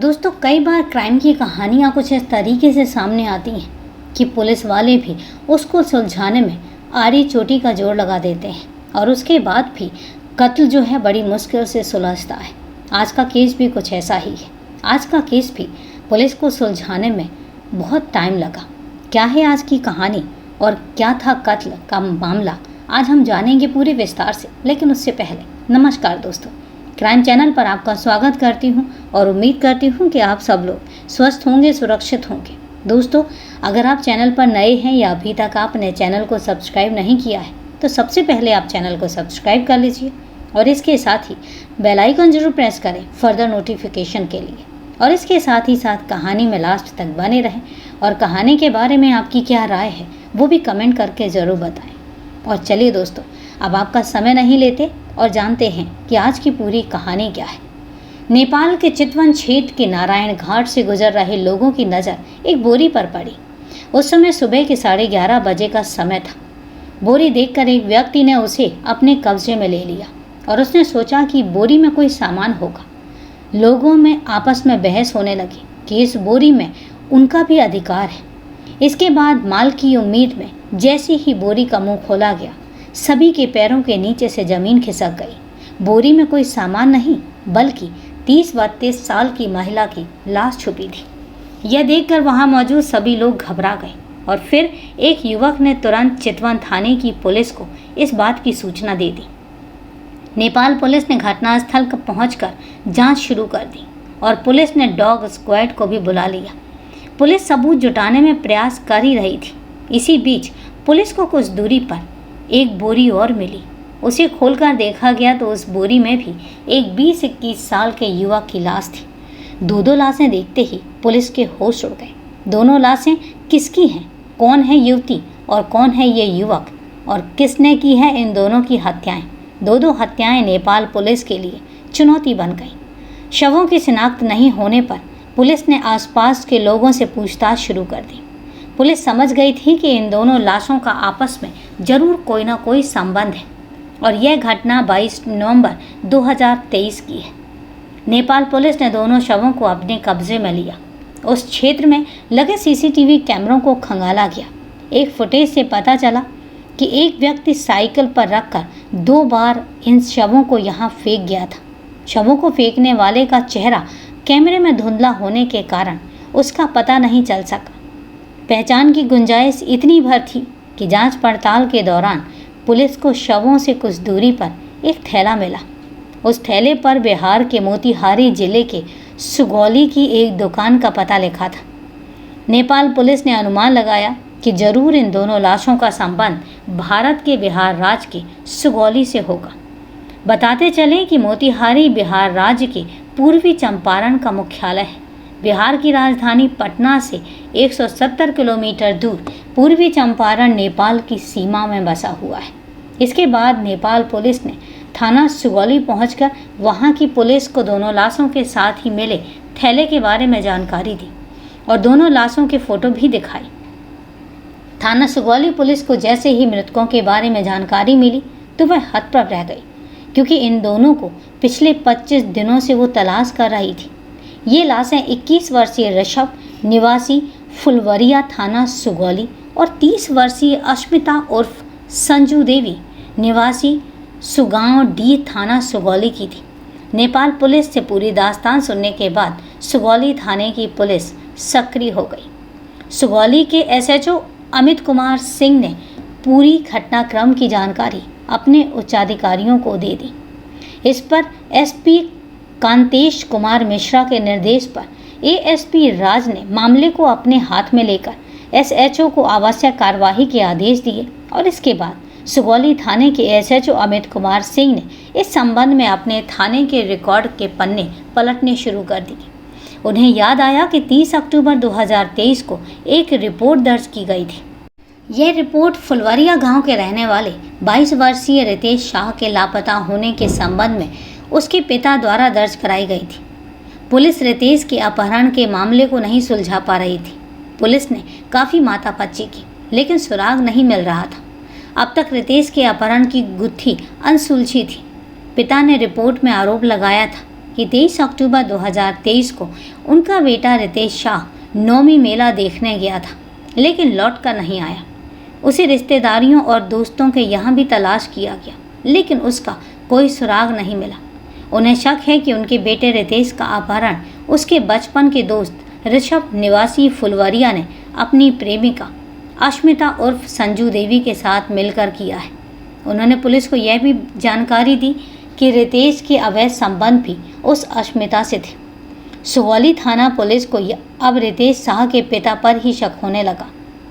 दोस्तों, कई बार क्राइम की कहानियाँ कुछ इस तरीके से सामने आती हैं कि पुलिस वाले भी उसको सुलझाने में आड़ी चोटी का जोर लगा देते हैं और उसके बाद भी कत्ल जो है बड़ी मुश्किल से सुलझता है। आज का केस भी कुछ ऐसा ही है। आज का केस भी पुलिस को सुलझाने में बहुत टाइम लगा। क्या है आज की कहानी और क्या था कत्ल का मामला, आज हम जानेंगे पूरे विस्तार से। लेकिन उससे पहले नमस्कार दोस्तों, क्राइम चैनल पर आपका स्वागत करती हूं और उम्मीद करती हूं कि आप सब लोग स्वस्थ होंगे, सुरक्षित होंगे। दोस्तों, अगर आप चैनल पर नए हैं या अभी तक आपने चैनल को सब्सक्राइब नहीं किया है तो सबसे पहले आप चैनल को सब्सक्राइब कर लीजिए और इसके साथ ही बेल आइकन जरूर प्रेस करें फर्दर नोटिफिकेशन के लिए। और इसके साथ ही साथ कहानी में लास्ट तक बने रहें और कहानी के बारे में आपकी क्या राय है वो भी कमेंट करके ज़रूर बताएं। और चलिए दोस्तों, अब आपका समय नहीं लेते और जानते हैं कि आज की पूरी कहानी क्या है। नेपाल के चितवन क्षेत्र के नारायण घाट से गुजर रहे लोगों की नज़र एक बोरी पर पड़ी। उस समय सुबह के 11:30 बजे का समय था। बोरी देखकर एक व्यक्ति ने उसे अपने कब्जे में ले लिया और उसने सोचा कि बोरी में कोई सामान होगा। लोगों में आपस में बहस होने लगी कि इस बोरी में उनका भी अधिकार है। इसके बाद माल की उम्मीद में जैसे ही बोरी का मुंह खोला गया, सभी के पैरों के नीचे से जमीन खिसक गई। बोरी में कोई सामान नहीं बल्कि 30-32 साल की महिला की लाश छुपी थी। यह देखकर वहां मौजूद सभी लोग घबरा गए और फिर एक युवक ने तुरंत चितवन थाने की पुलिस को इस बात की सूचना दे दी। नेपाल पुलिस ने घटनास्थल पर पहुंचकर जांच शुरू कर दी और पुलिस ने डॉग स्क्वाड को भी बुला लिया। पुलिस सबूत जुटाने में प्रयास कर ही रही थी। इसी बीच पुलिस को कुछ दूरी पर एक बोरी और मिली। उसे खोलकर देखा गया तो उस बोरी में भी एक 20-21 साल के युवक की लाश थी। दो लाशें देखते ही पुलिस के होश उड़ गए। दोनों लाशें किसकी हैं? कौन है युवती और कौन है ये युवक और किसने की है इन दोनों की हत्याएं? दो हत्याएं नेपाल पुलिस के लिए चुनौती बन गई। शवों की शिनाख्त नहीं होने पर पुलिस ने आसपास के लोगों से पूछताछ शुरू कर दी। पुलिस समझ गई थी कि इन दोनों लाशों का आपस में जरूर कोई ना कोई संबंध है और यह घटना 22 नवंबर 2023 की है। नेपाल पुलिस ने दोनों शवों को अपने कब्जे में लिया। उस क्षेत्र में लगे सीसीटीवी कैमरों को खंगाला गया। एक फुटेज से पता चला कि एक व्यक्ति साइकिल पर रखकर 2 बार इन शवों को यहाँ फेंक गया था। शवों को फेंकने वाले का चेहरा कैमरे में धुंधला होने के कारण उसका पता नहीं चल सका। पहचान की गुंजाइश इतनी भर थी कि जांच पड़ताल के दौरान पुलिस को शवों से कुछ दूरी पर एक थैला मिला। उस थैले पर बिहार के मोतिहारी जिले के सुगौली की एक दुकान का पता लिखा था। नेपाल पुलिस ने अनुमान लगाया कि जरूर इन दोनों लाशों का संबंध भारत के बिहार राज्य के सुगौली से होगा। बताते चलें कि मोतिहारी बिहार राज्य के पूर्वी चंपारण का मुख्यालय है। बिहार की राजधानी पटना से 170 किलोमीटर दूर पूर्वी चंपारण नेपाल की सीमा में बसा हुआ है। इसके बाद नेपाल पुलिस ने थाना सुगौली पहुंचकर वहां की पुलिस को दोनों लाशों के साथ ही मिले थैले के बारे में जानकारी दी और दोनों लाशों के फोटो भी दिखाई। थाना सुगौली पुलिस को जैसे ही मृतकों के बारे में जानकारी मिली तो वह हतप्रभ रह गई, क्योंकि इन दोनों को पिछले 25 दिनों से वो तलाश कर रही थी। ये लाशें 21 वर्षीय ऋषभ निवासी फुलवरिया थाना सुगौली और 30 वर्षीय अश्मिता उर्फ संजू देवी निवासी सुगांव डी थाना सुगौली की थी। नेपाल पुलिस से पूरी दास्तान सुनने के बाद सुगौली थाने की पुलिस सक्रिय हो गई। सुगौली के एसएचओ अमित कुमार सिंह ने पूरी घटनाक्रम की जानकारी अपने उच्चाधिकारियों को दे दी। इस पर एसपी कांतेश कुमार मिश्रा के निर्देश पर एएसपी राज ने मामले को अपने हाथ में लेकर एसएचओ को आवश्यक कार्यवाही के आदेश दिए और इसके बाद सुगौली थाने के एसएचओ अमित कुमार सिंह ने इस संबंध में अपने थाने के रिकॉर्ड के पन्ने पलटने शुरू कर दिए। उन्हें याद आया कि 30 अक्टूबर 2023 को एक रिपोर्ट दर्ज की गई थी। यह रिपोर्ट फुलवरिया गांव के रहने वाले 22 वर्षीय रितेश शाह के लापता होने के संबंध में उसके पिता द्वारा दर्ज कराई गई थी। पुलिस रितेश के अपहरण के मामले को नहीं सुलझा पा रही थी। पुलिस ने काफ़ी माथापच्ची की लेकिन सुराग नहीं मिल रहा था। अब तक रितेश के अपहरण की गुत्थी अनसुलझी थी। पिता ने रिपोर्ट में आरोप लगाया था कि 23 अक्टूबर 2023 को उनका बेटा रितेश शाह नौमी मेला देखने गया था, लेकिन लौट कर नहीं आया। उसे रिश्तेदारियों और दोस्तों के यहाँ भी तलाश किया गया, लेकिन उसका कोई सुराग नहीं मिला। उन्हें शक है कि उनके बेटे रितेश का अपहरण उसके बचपन के दोस्त ऋषभ निवासी फुलवरिया ने अपनी प्रेमिका अश्मिता उर्फ संजू देवी के साथ मिलकर किया है। उन्होंने पुलिस को यह भी जानकारी दी कि रितेश के अवैध संबंध भी उस अश्मिता से थे। सुगौली थाना पुलिस को अब रितेश शाह के पिता पर ही शक होने लगा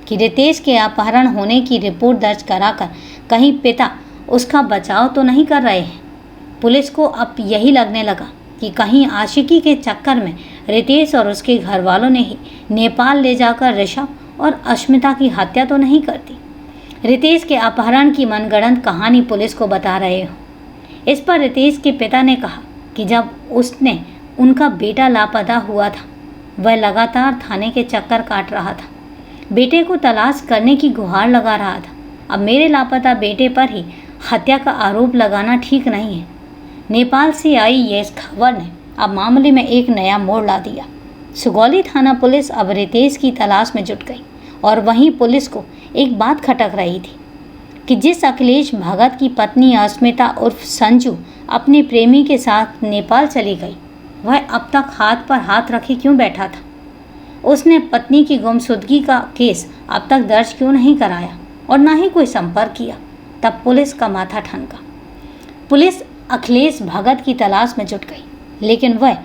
कि रितेश के अपहरण होने की रिपोर्ट दर्ज कराकर कहीं पिता उसका बचाव तो नहीं कर रहे हैं। पुलिस को अब यही लगने लगा कि कहीं आशिकी के चक्कर में रितेश और उसके घर वालों ने ही नेपाल ले जाकर ऋषभ और अश्मिता की हत्या तो नहीं कर दी। रितेश के अपहरण की मनगढ़ंत कहानी पुलिस को बता रहे हो। इस पर रितेश के पिता ने कहा कि जब उसने उनका बेटा लापता हुआ था, वह लगातार थाने के चक्कर काट रहा था, बेटे को तलाश करने की गुहार लगा रहा था। अब मेरे लापता बेटे पर ही हत्या का आरोप लगाना ठीक नहीं है। नेपाल से आई ये खबर ने अब मामले में एक नया मोड़ ला दिया। सुगौली थाना पुलिस अब रितेश की तलाश में जुट गई और वहीं पुलिस को एक बात खटक रही थी कि जिस अखिलेश भगत की पत्नी अस्मिता उर्फ संजू अपने प्रेमी के साथ नेपाल चली गई, वह अब तक हाथ पर हाथ रखे क्यों बैठा था? उसने पत्नी की गुमशुदगी का केस अब तक दर्ज क्यों नहीं कराया और ना ही कोई संपर्क किया? तब पुलिस का माथा ठनका। पुलिस अखिलेश भगत की तलाश में जुट गई, लेकिन वह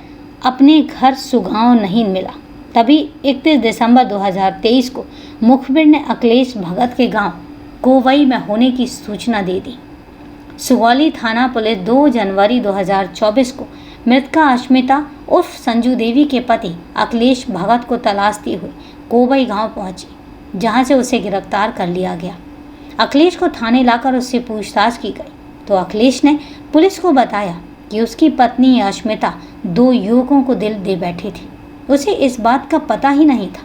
अपने घर सुगांव नहीं मिला। तभी 31 दिसंबर 2023 को मुखबिर ने अखिलेश भगत के गांव कोवई में होने की सूचना दे दी। सुगौली थाना पुलिस 2 जनवरी 2024 को मृतका अश्मिता उर्फ संजू देवी के पति अखिलेश भगत को तलाशती हुई कोवई गांव पहुंची, जहां से उसे गिरफ्तार कर लिया गया। अखिलेश को थाने लाकर उससे पूछताछ की गई तो अखिलेश ने पुलिस को बताया कि उसकी पत्नी अश्मिता 2 युवकों को दिल दे बैठी थी। उसे इस बात का पता ही नहीं था।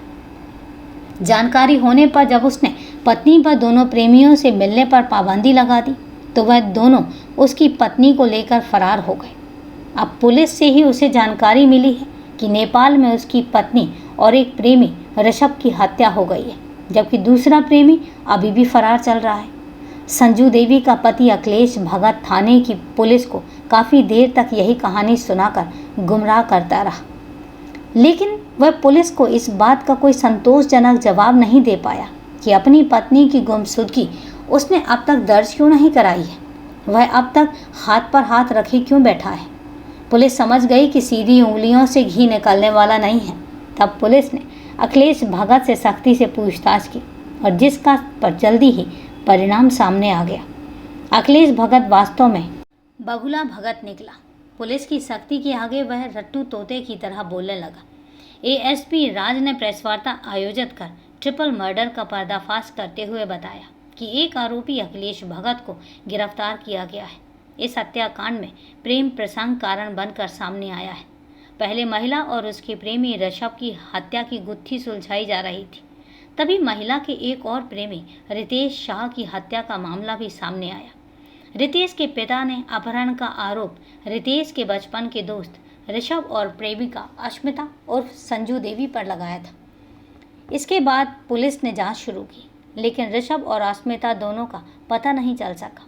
जानकारी होने पर जब उसने पत्नी पर दोनों प्रेमियों से मिलने पर पाबंदी लगा दी तो वह दोनों उसकी पत्नी को लेकर फरार हो गए। अब पुलिस से ही उसे जानकारी मिली है कि नेपाल में उसकी पत्नी और एक प्रेमी ऋषभ की हत्या हो गई है, जबकि दूसरा प्रेमी अभी भी फरार चल रहा है। संजू देवी का पति अखिलेश भगत थाने की पुलिस को काफ़ी देर तक यही कहानी सुनाकर गुमराह करता रहा, लेकिन वह पुलिस को इस बात का कोई संतोषजनक जवाब नहीं दे पाया कि अपनी पत्नी की गुमशुदगी उसने अब तक दर्ज क्यों नहीं कराई है। वह अब तक हाथ पर हाथ रखे क्यों बैठा है। पुलिस समझ गई कि सीधी उंगलियों से घी निकलने वाला नहीं है। तब पुलिस ने अखिलेश भगत से सख्ती से पूछताछ की और जिसका पर जल्दी ही परिणाम सामने आ गया। अखिलेश भगत वास्तव में बगुला भगत निकला। पुलिस की सख्ती के आगे वह रट्टू तोते की तरह बोलने लगा। एएसपी राज ने प्रेस वार्ता आयोजित कर ट्रिपल मर्डर का पर्दाफाश करते हुए बताया कि एक आरोपी अखिलेश भगत को गिरफ्तार किया गया है। इस हत्याकांड में प्रेम प्रसंग कारण बनकर सामने आया है। पहले महिला और उसके प्रेमी ऋषभ की हत्या की गुत्थी सुलझाई जा रही थी, तभी महिला के एक और प्रेमी रितेश शाह की हत्या का मामला भी सामने आया। रितेश के पिता ने अपहरण का आरोप रितेश के बचपन के दोस्त ऋषभ और प्रेमिका अश्मिता उर्फ संजू देवी पर लगाया था। इसके बाद पुलिस ने जांच शुरू की, लेकिन ऋषभ और अश्मिता दोनों का पता नहीं चल सका।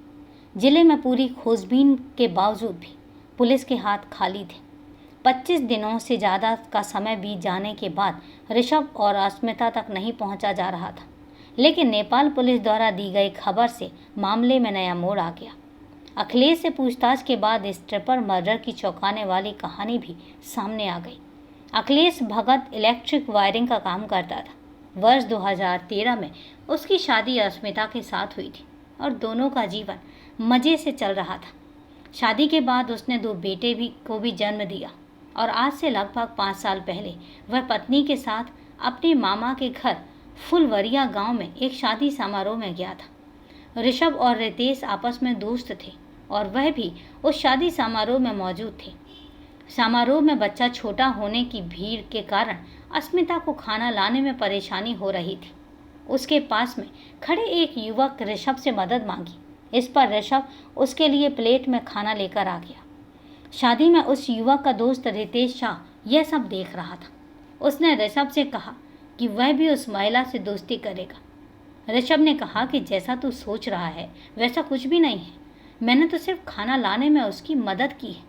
जिले में पूरी खोजबीन के बावजूद भी पुलिस के हाथ खाली थे। 25 दिनों से ज़्यादा का समय बीत जाने के बाद ऋषभ और अश्मिता तक नहीं पहुंचा जा रहा था, लेकिन नेपाल पुलिस द्वारा दी गई खबर से मामले में नया मोड़ आ गया। अखिलेश से पूछताछ के बाद इस ट्रिपल मर्डर की चौंकाने वाली कहानी भी सामने आ गई। अखिलेश भगत इलेक्ट्रिक वायरिंग का काम करता था। वर्ष 2013 में उसकी शादी अश्मिता के साथ हुई थी और दोनों का जीवन मज़े से चल रहा था। शादी के बाद उसने 2 बेटे को भी जन्म दिया और आज से लगभग 5 साल पहले वह पत्नी के साथ अपने मामा के घर फुलवरिया गांव में एक शादी समारोह में गया था। ऋषभ और रितेश आपस में दोस्त थे और वह भी उस शादी समारोह में मौजूद थे। समारोह में बच्चा छोटा होने की भीड़ के कारण अस्मिता को खाना लाने में परेशानी हो रही थी। उसके पास में खड़े एक युवक ऋषभ से मदद मांगी। इस पर ऋषभ उसके लिए प्लेट में खाना लेकर आ गया। शादी में उस युवक का दोस्त रितेश शाह यह सब देख रहा था। उसने ऋषभ से कहा कि वह भी उस महिला से दोस्ती करेगा। ऋषभ ने कहा कि जैसा तू सोच रहा है वैसा कुछ भी नहीं है, मैंने तो सिर्फ खाना लाने में उसकी मदद की है।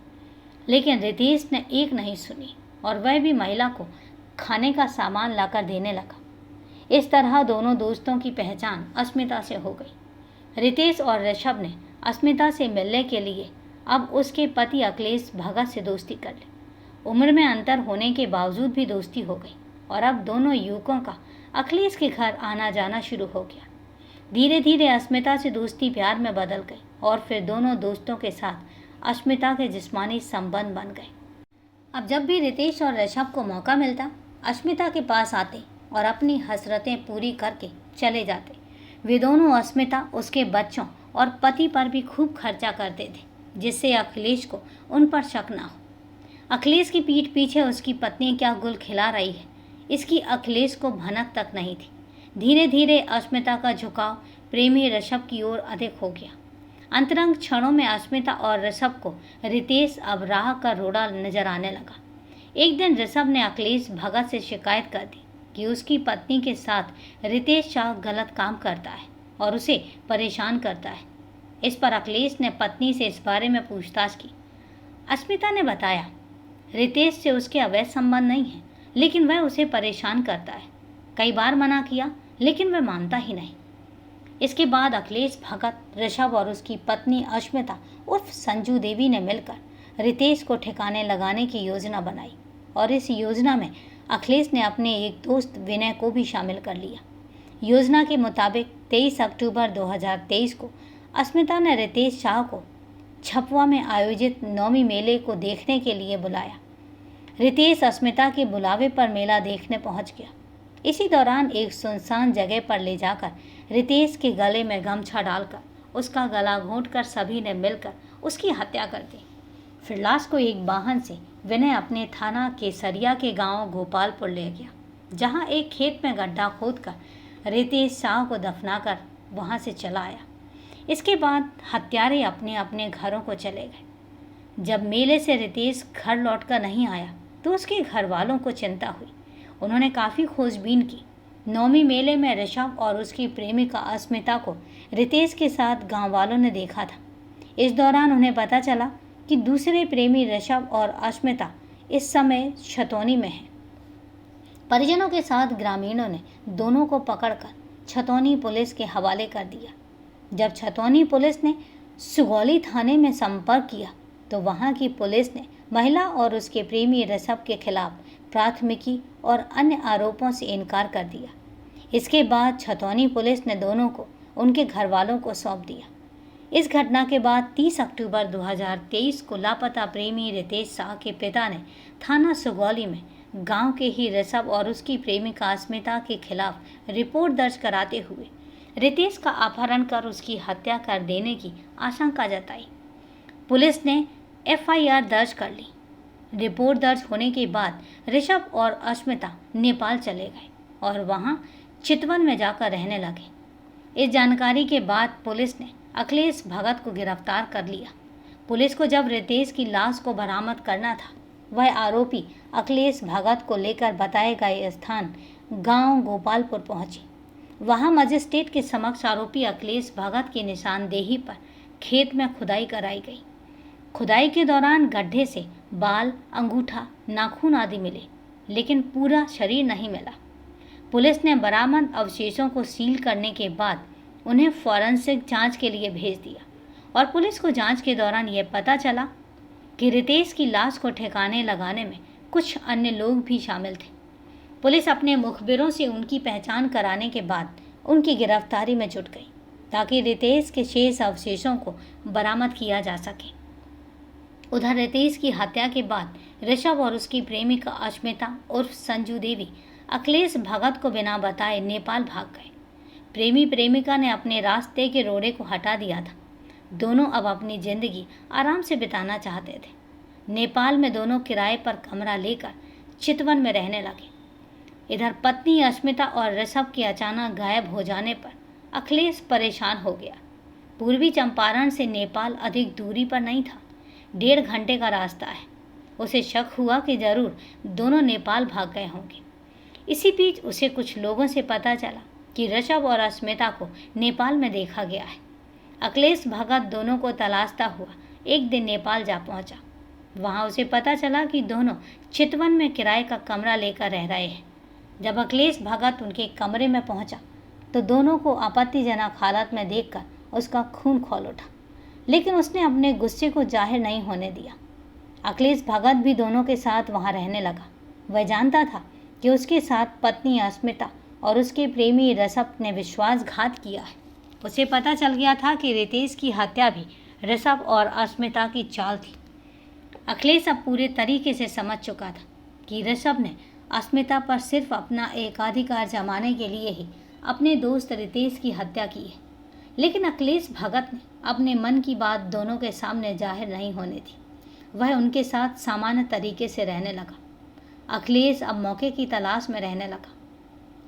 लेकिन रितेश ने एक नहीं सुनी और वह भी महिला को खाने का सामान लाकर देने लगा। इस तरह दोनों दोस्तों की पहचान अस्मिता से हो गई। रितेश और ऋषभ ने अस्मिता से मिलने के लिए अब उसके पति अखिलेश भगत से दोस्ती कर ली। उम्र में अंतर होने के बावजूद भी दोस्ती हो गई और अब दोनों युवकों का अखिलेश के घर आना जाना शुरू हो गया। धीरे धीरे अस्मिता से दोस्ती प्यार में बदल गई और फिर दोनों दोस्तों के साथ अस्मिता के जिस्मानी संबंध बन गए। अब जब भी रितेश और ऋषभ को मौका मिलता अस्मिता के पास आते और अपनी हसरतें पूरी करके चले जाते। वे दोनों अस्मिता, उसके बच्चों और पति पर भी खूब खर्चा करते थे, जिससे अखिलेश को उन पर शक ना हो। अखिलेश की पीठ पीछे उसकी पत्नी क्या गुल खिला रही है, इसकी अखिलेश को भनक तक नहीं थी। धीरे धीरे अस्मिता का झुकाव प्रेमी ऋषभ की ओर अधिक हो गया। अंतरंग क्षणों में अस्मिता और ऋषभ को रितेश अब राह का रोड़ा नजर आने लगा। एक दिन ऋषभ ने अखिलेश भगत से शिकायत कर दी कि उसकी पत्नी के साथ रितेश शाह गलत काम करता है और उसे परेशान करता है। इस पर अखिलेश ने पत्नी से इस बारे में पूछताछ की। अस्मिता ने बताया, रितेश से उसके अवैध संबंध नहीं है, लेकिन वह उसे परेशान करता है। कई बार मना किया लेकिन वह मानता ही नहीं। इसके बाद अखिलेश भगत, ऋषभ और उसकी पत्नी अस्मिता उर्फ संजू देवी ने मिलकर रितेश को ठिकाने लगाने की योजना बनाई और इस योजना में अखिलेश ने अपने एक दोस्त विनय को भी शामिल कर लिया। योजना के मुताबिक 23 अक्टूबर 2023 को अस्मिता ने रितेश शाह को छपवा में आयोजित नौमी मेले को देखने के लिए बुलाया। रितेश अस्मिता के बुलावे पर मेला देखने पहुंच गया। इसी दौरान एक सुनसान जगह पर ले जाकर रितेश के गले में गमछा डालकर उसका गला घोंटकर सभी ने मिलकर उसकी हत्या कर दी। फिर लाश को एक वाहन से विनय अपने थाना केसरिया के गांव गोपालपुर ले गया, जहां एक खेत में गड्ढा खोदकर रितेश शाह को दफनाकर वहां से चला आया। इसके बाद हत्यारे अपने अपने घरों को चले गए। जब मेले से रितेश घर लौटकर नहीं आया तो उसके घर वालों को चिंता हुई। उन्होंने काफ़ी खोजबीन की। नौमी मेले में ऋषभ और उसकी प्रेमिका अस्मिता को रितेश के साथ गांव वालों ने देखा था। इस दौरान उन्हें पता चला कि दूसरे प्रेमी ऋषभ और अस्मिता इस समय छतौनी में हैं। परिजनों के साथ ग्रामीणों ने दोनों को पकड़कर छतौनी पुलिस के हवाले कर दिया। जब छतौनी पुलिस ने सुगौली थाने में संपर्क किया तो वहां की पुलिस ने महिला और उसके प्रेमी ऋषभ के खिलाफ प्राथमिकी और अन्य आरोपों से इनकार कर दिया। इसके बाद छतौनी पुलिस ने दोनों को उनके घर वालों को सौंप दिया। इस घटना के बाद 30 अक्टूबर 2023 को लापता प्रेमी रितेश शाह के पिता ने थाना सुगौली में गांव के ही ऋषभ और उसकी प्रेमिका अस्मिता के खिलाफ रिपोर्ट दर्ज कराते हुए रितेश का अपहरण कर उसकी हत्या कर देने की आशंका जताई। पुलिस ने एफआईआर दर्ज कर ली। रिपोर्ट दर्ज होने के बाद ऋषभ और अस्मिता नेपाल चले गए और वहां चितवन में जाकर रहने लगे। इस जानकारी के बाद पुलिस ने अखिलेश भगत को गिरफ्तार कर लिया। पुलिस को जब रितेश की लाश को बरामद करना था, वह आरोपी अखिलेश भगत को लेकर बताए गए स्थान गांव गोपालपुर पहुंची। वहां मजिस्ट्रेट के समक्ष आरोपी अखिलेश भगत की निशानदेही पर खेत में खुदाई कराई गई। खुदाई के दौरान गड्ढे से बाल, अंगूठा, नाखून आदि मिले, लेकिन पूरा शरीर नहीं मिला। पुलिस ने बरामद अवशेषों को सील करने के बाद उन्हें फॉरेंसिक जांच के लिए भेज दिया और पुलिस को जांच के दौरान यह पता चला कि रितेश की लाश को ठिकाने लगाने में कुछ अन्य लोग भी शामिल थे। पुलिस अपने मुखबिरों से उनकी पहचान कराने के बाद उनकी गिरफ्तारी में जुट गई ताकि रितेश के शेष अवशेषों को बरामद किया जा सके। उधर रितेश की हत्या के बाद ऋषभ और उसकी प्रेमिका अस्मिता उर्फ संजू देवी अखिलेश भगत को बिना बताए नेपाल भाग गए। प्रेमी प्रेमिका ने अपने रास्ते के रोड़े को हटा दिया था। दोनों अब अपनी जिंदगी आराम से बिताना चाहते थे। नेपाल में दोनों किराए पर कमरा लेकर चितवन में रहने लगे। इधर पत्नी अस्मिता और ऋषभ के अचानक गायब हो जाने पर अखिलेश परेशान हो गया। पूर्वी चंपारण से नेपाल अधिक दूरी पर नहीं था। 1.5 घंटे का रास्ता है। उसे शक हुआ कि जरूर दोनों नेपाल भाग गए होंगे। इसी बीच उसे कुछ लोगों से पता चला कि ऋषभ और अस्मिता को नेपाल में देखा गया है। अखिलेश भगत दोनों को तलाशता हुआ एक दिन नेपाल जा पहुंचा। वहां उसे पता चला कि दोनों चितवन में किराए का कमरा लेकर रह रहे हैं। जब अखिलेश भगत उनके कमरे में पहुंचा तो दोनों को आपत्तिजनक हालत में देखकर उसका खून खौल उठा, लेकिन उसने अपने गुस्से को जाहिर नहीं होने दिया। अखिलेश भगत भी दोनों के साथ वहां रहने लगा। वह जानता था कि उसके साथ पत्नी अस्मिता और उसके प्रेमी ऋषभ ने विश्वासघात किया है। उसे पता चल गया था कि रितेश की हत्या भी ऋषभ और अस्मिता की चाल थी। अखिलेश अब पूरे तरीके से समझ चुका था कि ऋषभ ने अस्मिता पर सिर्फ अपना एकाधिकार जमाने के लिए ही अपने दोस्त रितेश की हत्या की है, लेकिन अखिलेश भगत ने अपने मन की बात दोनों के सामने जाहिर नहीं होने दी। वह उनके साथ सामान्य तरीके से रहने लगा। अखिलेश अब मौके की तलाश में रहने लगा।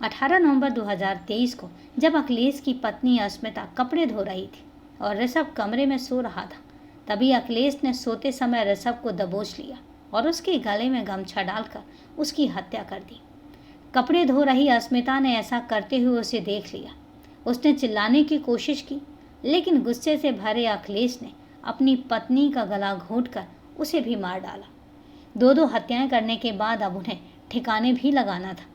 18 नवंबर 2023 को जब अखिलेश की पत्नी अस्मिता कपड़े धो रही थी और ऋषभ कमरे में सो रहा था, तभी अखिलेश ने सोते समय ऋषभ को दबोच लिया और उसके गले में गमछा डालकर उसकी हत्या कर दी। कपड़े धो रही अस्मिता ने ऐसा करते हुए उसे देख लिया। उसने चिल्लाने की कोशिश की, लेकिन गुस्से से भरे अखिलेश ने अपनी पत्नी का गला घोंटकर उसे भी मार डाला। दो हत्याएं करने के बाद अब उन्हें ठिकाने भी लगाना था।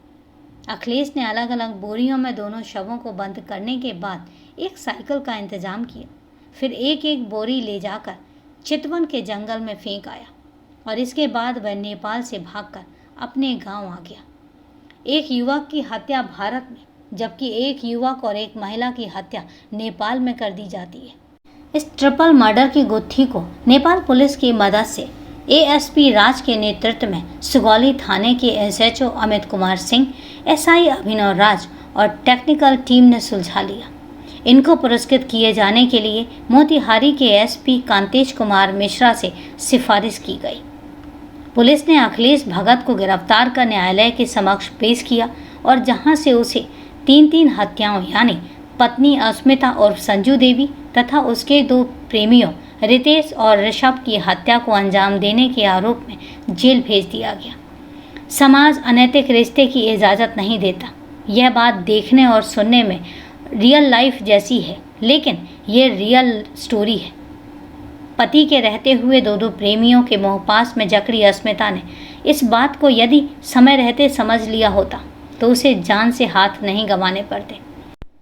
अखिलेश ने अलग अलग बोरियों में दोनों शवों को बंद करने के बाद एक साइकिल का इंतजाम किया। फिर एक एक बोरी ले जाकर चितवन के जंगल में फेंक आया और इसके बाद वह नेपाल से भागकर अपने गांव आ गया। एक युवक की हत्या भारत में, जबकि एक युवक और एक महिला की हत्या नेपाल में कर दी जाती है। इस ट्रिपल मर्डर की गुत्थी को नेपाल पुलिस की मदद से एएसपी राज के नेतृत्व में सुगौली थाने के एसएचओ अमित कुमार सिंह, एसआई अभिनव राज और टेक्निकल टीम ने सुलझा लिया। इनको पुरस्कृत किए जाने के लिए मोतिहारी के एसपी कांतेश कुमार मिश्रा से सिफारिश की गई। पुलिस ने अखिलेश भगत को गिरफ्तार कर न्यायालय के समक्ष पेश किया और जहां से उसे 3 हत्याओं यानी पत्नी अस्मिता और संजू देवी तथा उसके 2 प्रेमियों रितेश और ऋषभ की हत्या को अंजाम देने के आरोप में जेल भेज दिया गया। समाज अनैतिक रिश्ते की इजाज़त नहीं देता। यह बात देखने और सुनने में रियल लाइफ जैसी है, लेकिन ये रियल स्टोरी है। पति के रहते हुए 2 प्रेमियों के मोहपास में जकड़ी अस्मिता ने इस बात को यदि समय रहते समझ लिया होता तो उसे जान से हाथ नहीं गंवाने पड़ते।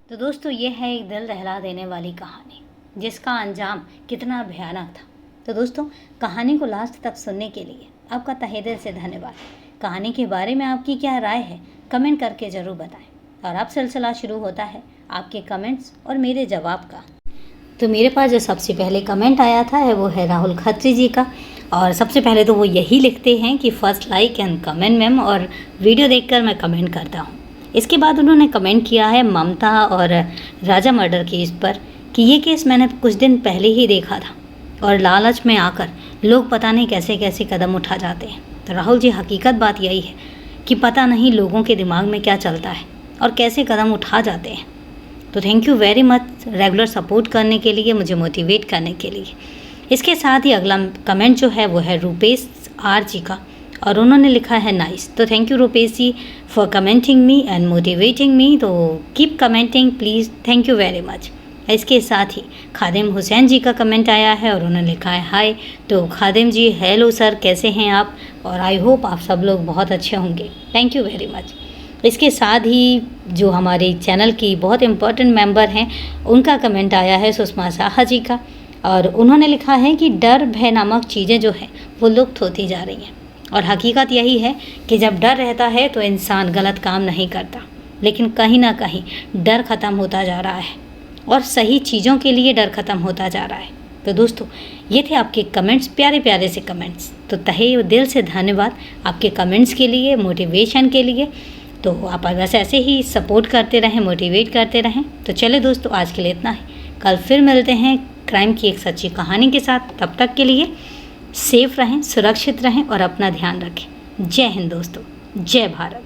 तो दोस्तों, ये है एक दिल दहला देने वाली कहानी जिसका अंजाम कितना भयानक था। तो दोस्तों, कहानी को लास्ट तक सुनने के लिए आपका तहे दिल से धन्यवाद। कहानी के बारे में आपकी क्या राय है कमेंट करके ज़रूर बताएं। और अब सिलसिला शुरू होता है आपके कमेंट्स और मेरे जवाब का। तो मेरे पास जो सबसे पहले कमेंट आया था वो है राहुल खत्री जी का। और सबसे पहले तो वो यही लिखते हैं कि first like and comment ma'am, और वीडियो देखकर मैं कमेंट करता हूँ। इसके बाद उन्होंने कमेंट किया है ममता और राजा मर्डर केस पर कि ये केस मैंने कुछ दिन पहले ही देखा था और लालच में आकर लोग पता नहीं कैसे कैसे कदम उठा जाते हैं। तो राहुल जी, हकीकत बात यही है कि पता नहीं लोगों के दिमाग में क्या चलता है और कैसे कदम उठा जाते हैं। तो thank you very much regular support करने के लिए, मुझे मोटिवेट करने के लिए। इसके साथ ही अगला कमेंट जो है वो है रूपेश आर जी का, और उन्होंने लिखा है नाइस। तो thank you Rupesh ji for commenting me and motivating me. तो keep commenting please, thank you very much. इसके साथ ही खादिम हुसैन जी का कमेंट आया है और उन्होंने लिखा है हाय। तो खादिम जी, हेलो सर, कैसे हैं आप? और आई होप आप सब लोग बहुत अच्छे होंगे। Thank you very much. इसके साथ ही जो हमारे चैनल की बहुत इम्पोर्टेंट मेंबर हैं उनका कमेंट आया है सुषमा शाह जी का, और उन्होंने लिखा है कि डर भय नामक चीज़ें जो हैं वो लुप्त होती जा रही हैं। और हकीकत यही है कि जब डर रहता है तो इंसान गलत काम नहीं करता, लेकिन कहीं ना कहीं डर ख़त्म होता जा रहा है और सही चीज़ों के लिए डर ख़त्म होता जा रहा है। तो दोस्तों, ये थे आपके कमेंट्स, प्यारे प्यारे से कमेंट्स। तो तहे दिल से धन्यवाद आपके कमेंट्स के लिए, मोटिवेशन के लिए। तो आप बस ऐसे ही सपोर्ट करते रहें, मोटिवेट करते रहें। तो चले दोस्तों, आज के लिए इतना ही। कल फिर मिलते हैं क्राइम की एक सच्ची कहानी के साथ। तब तक के लिए सेफ रहें, सुरक्षित रहें और अपना ध्यान रखें। जय हिंद दोस्तों, जय भारत।